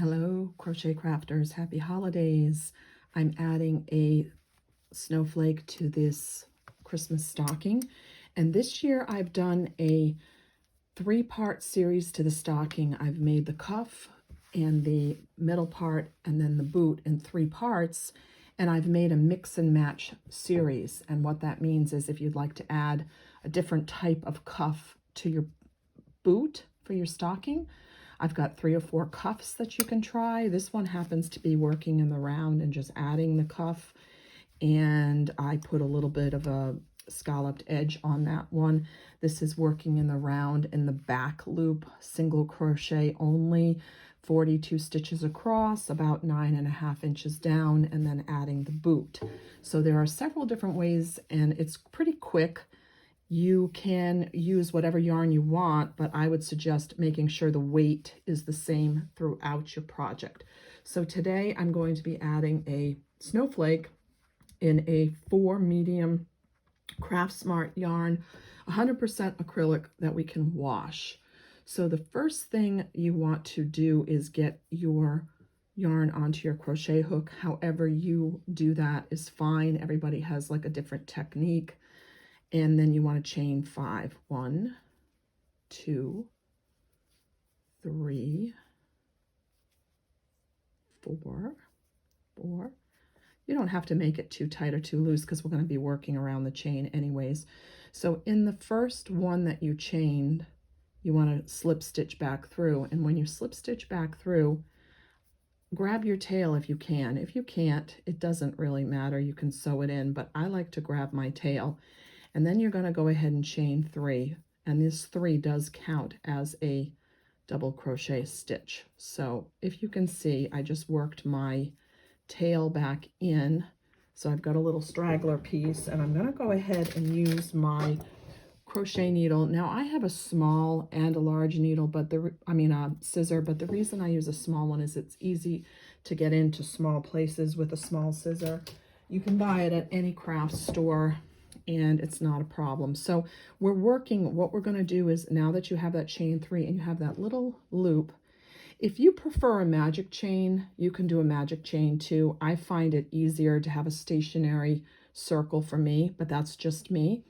Hello, crochet crafters, happy holidays. I'm adding a snowflake to this Christmas stocking. And this year I've done a 3-part series to the stocking. I've made the cuff and the middle part and then the boot in 3 parts. And I've made a mix and match series. And what that means is if you'd like to add a different type of cuff to your boot for your stocking, I've got 3 or 4 cuffs that you can try. This one happens to be working in the round and just adding the cuff. And I put a little bit of a scalloped edge on that one. This is working in the round in the back loop, single crochet only, 42 stitches across, about 9.5 inches down, and then adding the boot. So there are several different ways, and it's pretty quick. You can use whatever yarn you want, but I would suggest making sure the weight is the same throughout your project. So today I'm going to be adding a snowflake in a 4 medium Craft Smart yarn, 100% acrylic that we can wash. So the first thing you want to do is get your yarn onto your crochet hook. However you do that is fine. Everybody has like a different technique. And then you want to chain 5. 1, 2, 3, 4. You don't have to make it too tight or too loose because we're going to be working around the chain anyways. So in the first one that you chained, you want to slip stitch back through. And when you slip stitch back through, grab your tail if you can. If you can't, it doesn't really matter. You can sew it in, but I like to grab my tail. And then you're going to go ahead and chain 3, and this 3 does count as a double crochet stitch. So if you can see, I just worked my tail back in, so I've got a little straggler piece, and I'm going to go ahead and use my crochet needle. Now I have a small and a large needle, but scissor, but the reason I use a small one is it's easy to get into small places with a small scissor. You can buy it at any craft store, and it's not a problem. So we're working, what we're going to do is, now that you have that chain 3 and you have that little loop, if you prefer a magic chain, you can do a magic chain too. I find it easier to have a stationary circle for me, but that's just me.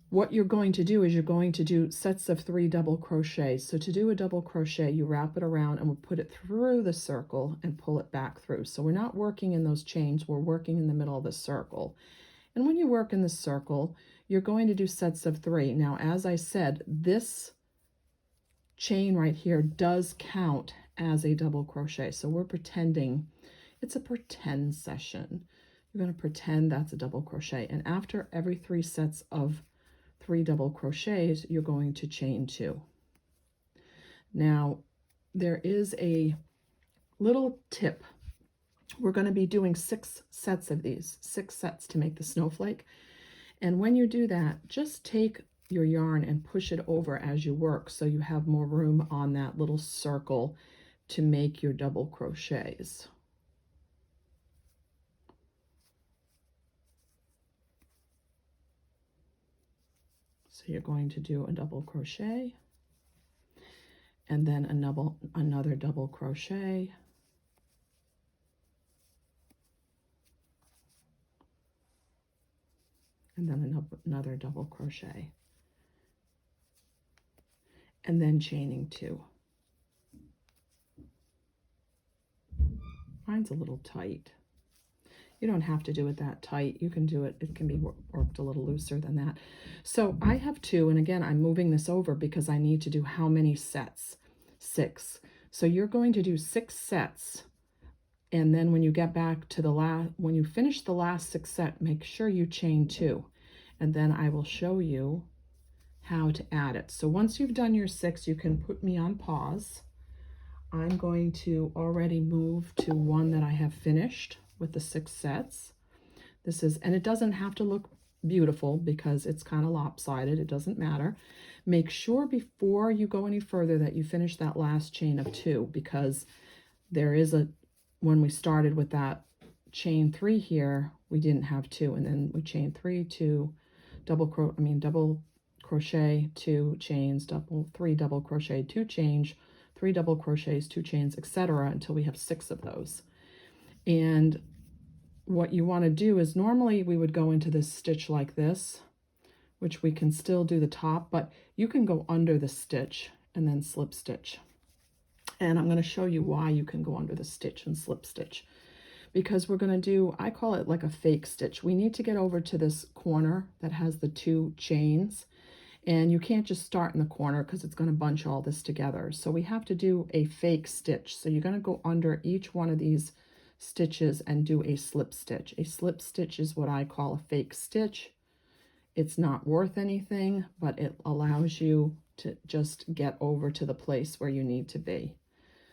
What you're going to do is you're going to do sets of 3 double crochets. So to do a double crochet, you wrap it around and we'll put it through the circle and pull it back through. So we're not working in those chains, we're working in the middle of the circle. And when you work in the circle, you're going to do sets of 3. Now, as I said, this chain right here does count as a double crochet. So we're pretending, it's a pretend session. You're going to pretend that's a double crochet. And after every 3 sets of 3 double crochets, you're going to chain 2. Now, there is a little tip. We're going to be doing 6 sets of these, 6 sets to make the snowflake. And when you do that, just take your yarn and push it over as you work so you have more room on that little circle to make your double crochets. So you're going to do a double crochet and then another double crochet, and then another double crochet, and then chaining 2. Mine's a little tight. You don't have to do it that tight. You can do it, it can be worked a little looser than that. So I have 2, and again, I'm moving this over because I need to do how many sets? 6. So you're going to do 6 sets. And then when you get back to the when you finish the last 6 set, make sure you chain 2. And then I will show you how to add it. So once you've done your 6, you can put me on pause. I'm going to already move to one that I have finished with the 6 sets. This is, and it doesn't have to look beautiful because it's kind of lopsided. It doesn't matter. Make sure before you go any further that you finish that last chain of 2, because there is when we started with that chain 3 here, we didn't have 2, and then we chain 3, 2, double crochet, 2 chains, 3 double crochet, 2 chains, 3 double crochets, 2 chains, etc. until we have 6 of those. And what you want to do is, normally we would go into this stitch like this, which we can still do the top, but you can go under the stitch and then slip stitch. And I'm going to show you why you can go under the stitch and slip stitch, because we're going to do, I call it like a fake stitch. We need to get over to this corner that has the 2 chains, and you can't just start in the corner because it's going to bunch all this together. So we have to do a fake stitch. So you're going to go under each one of these stitches and do a slip stitch. A slip stitch is what I call a fake stitch. It's not worth anything, but it allows you to just get over to the place where you need to be.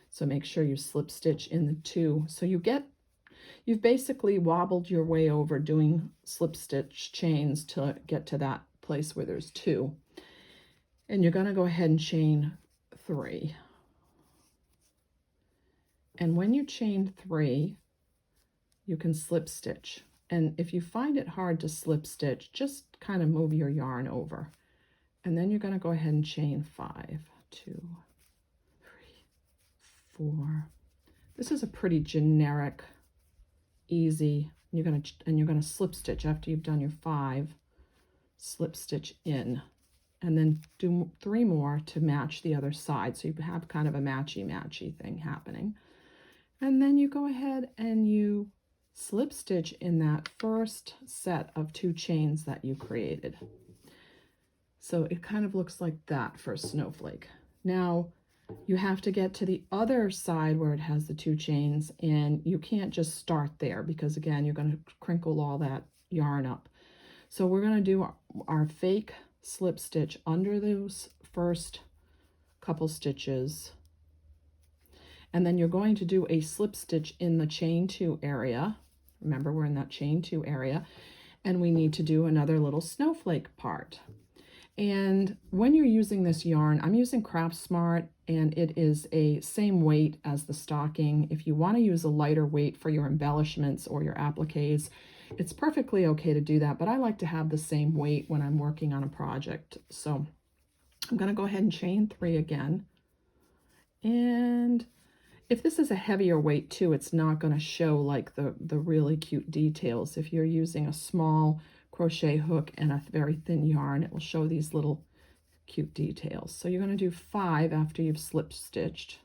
So make sure you slip stitch in the 2. So you've basically wobbled your way over doing slip stitch chains to get to that place where there's 2. And you're going to go ahead and chain 3. And when you chain 3, you can slip stitch. And if you find it hard to slip stitch, just kind of move your yarn over. And then you're going to go ahead and chain 5, 2, 3, 4. This is a pretty generic, easy. You're going to slip stitch after you've done your 5. Slip stitch in, and then do 3 more to match the other side, so you have kind of a matchy thing happening. And then you go ahead and you slip stitch in that first set of 2 chains that you created. So it kind of looks like that for a snowflake. Now you have to get to the other side where it has the 2 chains, and you can't just start there because, again, you're going to crinkle all that yarn up. So we're going to do our fake slip stitch under those first couple stitches, and then you're going to do a slip stitch in the chain 2 area. Remember, we're in that chain 2 area, and we need to do another little snowflake part. And when you're using this yarn, I'm using Craft Smart, and it is a same weight as the stocking. If you want to use a lighter weight for your embellishments or your appliques, it's perfectly okay to do that, but I like to have the same weight when I'm working on a project. So I'm going to go ahead and chain 3 again. And if this is a heavier weight too, it's not going to show like the really cute details. If you're using a small crochet hook and a very thin yarn, it will show these little cute details. So you're going to do 5 after you've slip stitched.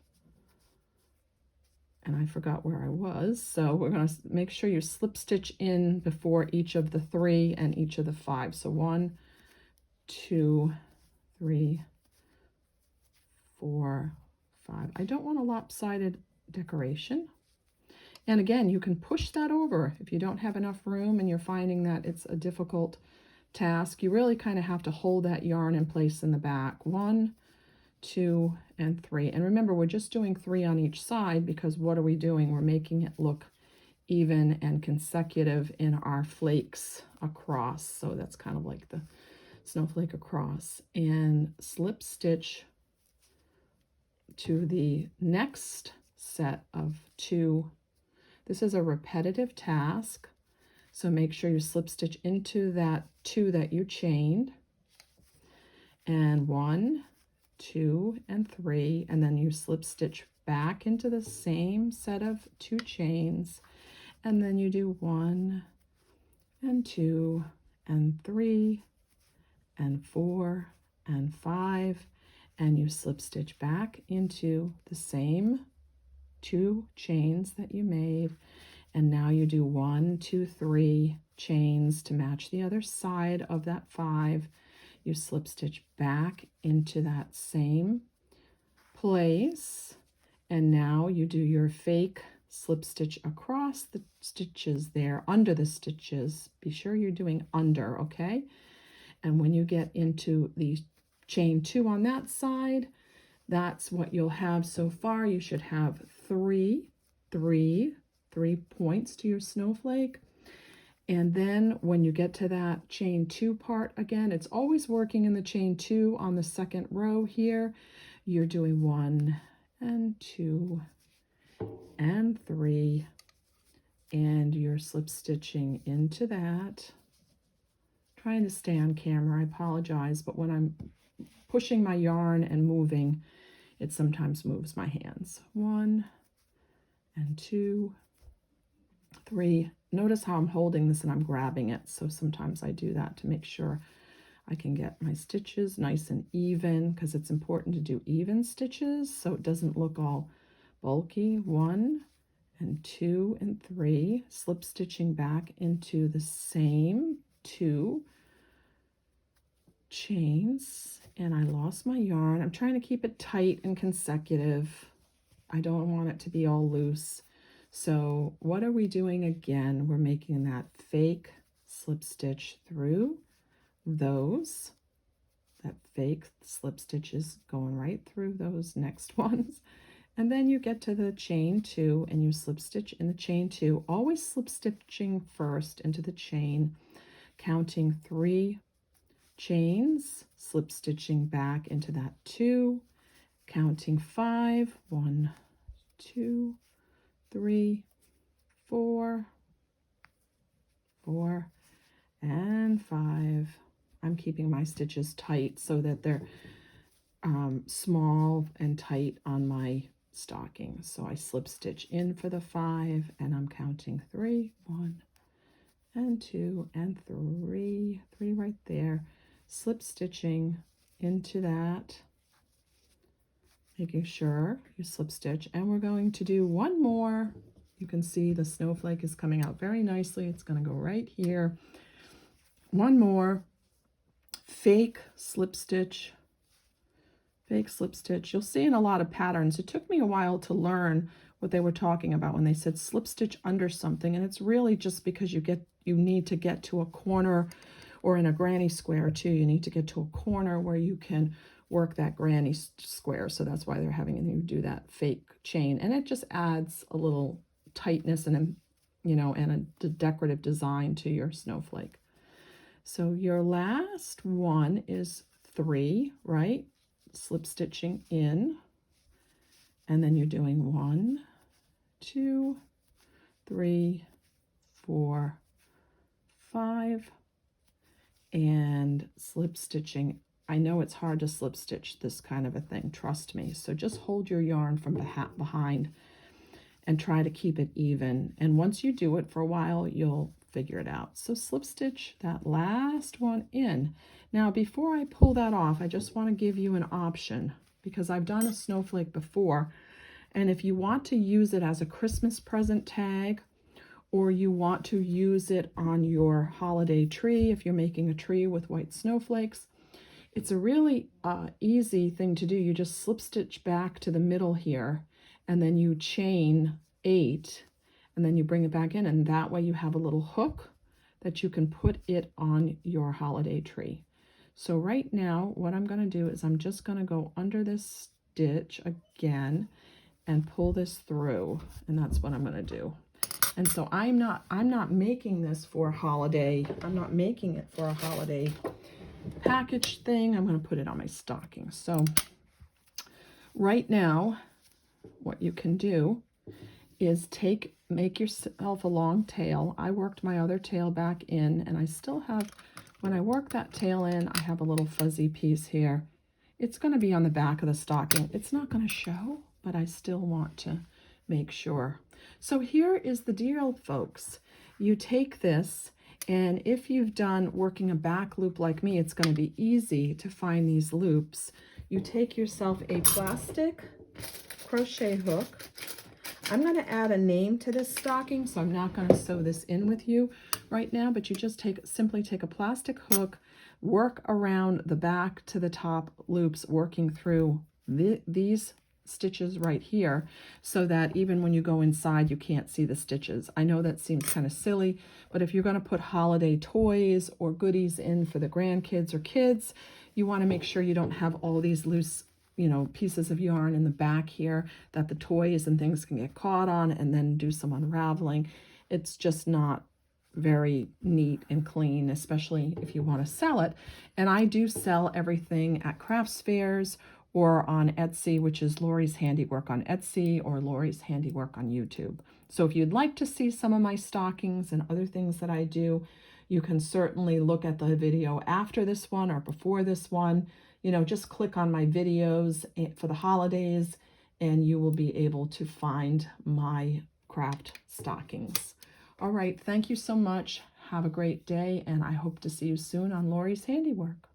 And I forgot where I was, so we're going to make sure you slip stitch in before each of the 3 and each of the 5. So 1, 2, 3, 4, 5. I don't want a lopsided decoration. And again, you can push that over if you don't have enough room and you're finding that it's a difficult task. You really kind of have to hold that yarn in place in the back. 1, 2, and 3. And remember, we're just doing 3 on each side because what are we doing? We're making it look even and consecutive in our flakes across. So that's kind of like the snowflake across. And slip stitch to the next set of 2. This is a repetitive task, so make sure you slip stitch into that 2 that you chained, and 1, 2, and 3, and then you slip stitch back into the same set of 2 chains, and then you do 1 and 2 and 3 and 4 and 5, and you slip stitch back into the same 2 chains that you made, and now you do 1, 2, 3 chains to match the other side of that 5. You slip stitch back into that same place, and now you do your fake slip stitch across the stitches there, under the stitches. Be sure you're doing under, okay? And when you get into the chain 2 on that side, that's what you'll have so far. You should have 3 points to your snowflake. And then when you get to that chain 2 part again, it's always working in the chain 2 on the second row here. You're doing 1 and 2 and 3, and you're slip stitching into that. Trying to stay on camera, I apologize, but when I'm pushing my yarn and moving, it sometimes moves my hands. 1 and 2, 3. Notice how I'm holding this and I'm grabbing it. So sometimes I do that to make sure I can get my stitches nice and even, because it's important to do even stitches so it doesn't look all bulky. 1 and 2 and 3, slip stitching back into the same 2 chains, and I lost my yarn. I'm trying to keep it tight and consecutive. I don't want it to be all loose. So what are we doing again? We're making that fake slip stitch through those. That fake slip stitch is going right through those next ones. And then you get to the chain 2 and you slip stitch in the chain 2, always slip stitching first into the chain, counting 3 chains, slip stitching back into that 2, counting 5, 1, 2, 3, 4, 4, and 5. I'm keeping my stitches tight so that they're small and tight on my stocking. So I slip stitch in for the 5 and I'm counting 3, 1 and 2 and 3 right there, slip stitching into that, making sure you slip stitch, and we're going to do one more. You can see the snowflake is coming out very nicely. It's going to go right here. One more fake slip stitch. Fake slip stitch. You'll see in a lot of patterns. It took me a while to learn what they were talking about when they said slip stitch under something, and it's really just because you need to get to a corner, or in a granny square too, you need to get to a corner where you can work that granny square. So that's why they're having you do that fake chain, and it just adds a little tightness and and a decorative design to your snowflake. So your last one is 3, right? Slip stitching in, and then you're doing 1, 2, 3, 4, 5, and slip stitching. I know it's hard to slip stitch this kind of a thing, trust me. So just hold your yarn from behind and try to keep it even. And once you do it for a while, you'll figure it out. So slip stitch that last one in. Now, before I pull that off, I just want to give you an option, because I've done a snowflake before. And if you want to use it as a Christmas present tag, or you want to use it on your holiday tree, if you're making a tree with white snowflakes, it's a really easy thing to do. You just slip stitch back to the middle here, and then you chain 8, and then you bring it back in, and that way you have a little hook that you can put it on your holiday tree. So right now, what I'm going to do is I'm just going to go under this stitch again and pull this through, and that's what I'm going to do. And so I'm not making this for a holiday. I'm not making it for a holiday package thing. I'm going to put it on my stocking. So right now, what you can do is make yourself a long tail. I worked my other tail back in, and I still have, when I work that tail in, I have a little fuzzy piece here. It's going to be on the back of the stocking. It's not going to show, but I still want to make sure. So here is the deal, folks. You take this, and if you've done working a back loop like me, it's going to be easy to find these loops. You take yourself a plastic crochet hook. I'm going to add a name to this stocking, so I'm not going to sew this in with you right now, but you just simply take a plastic hook, work around the back to the top loops, working through these stitches right here, so that even when you go inside, you can't see the stitches. I know that seems kind of silly, but if you're going to put holiday toys or goodies in for the grandkids or kids, you want to make sure you don't have all these loose pieces of yarn in the back here that the toys and things can get caught on and then do some unraveling. It's just not very neat and clean, especially if you want to sell it. And I do sell everything at crafts fairs or on Etsy, which is Lori's Handiwork on Etsy or Lori's Handiwork on YouTube. So if you'd like to see some of my stockings and other things that I do, you can certainly look at the video after this one or before this one. you know, just click on my videos for the holidays and you will be able to find my craft stockings. All right, thank you so much. Have a great day, and I hope to see you soon on Lori's Handiwork.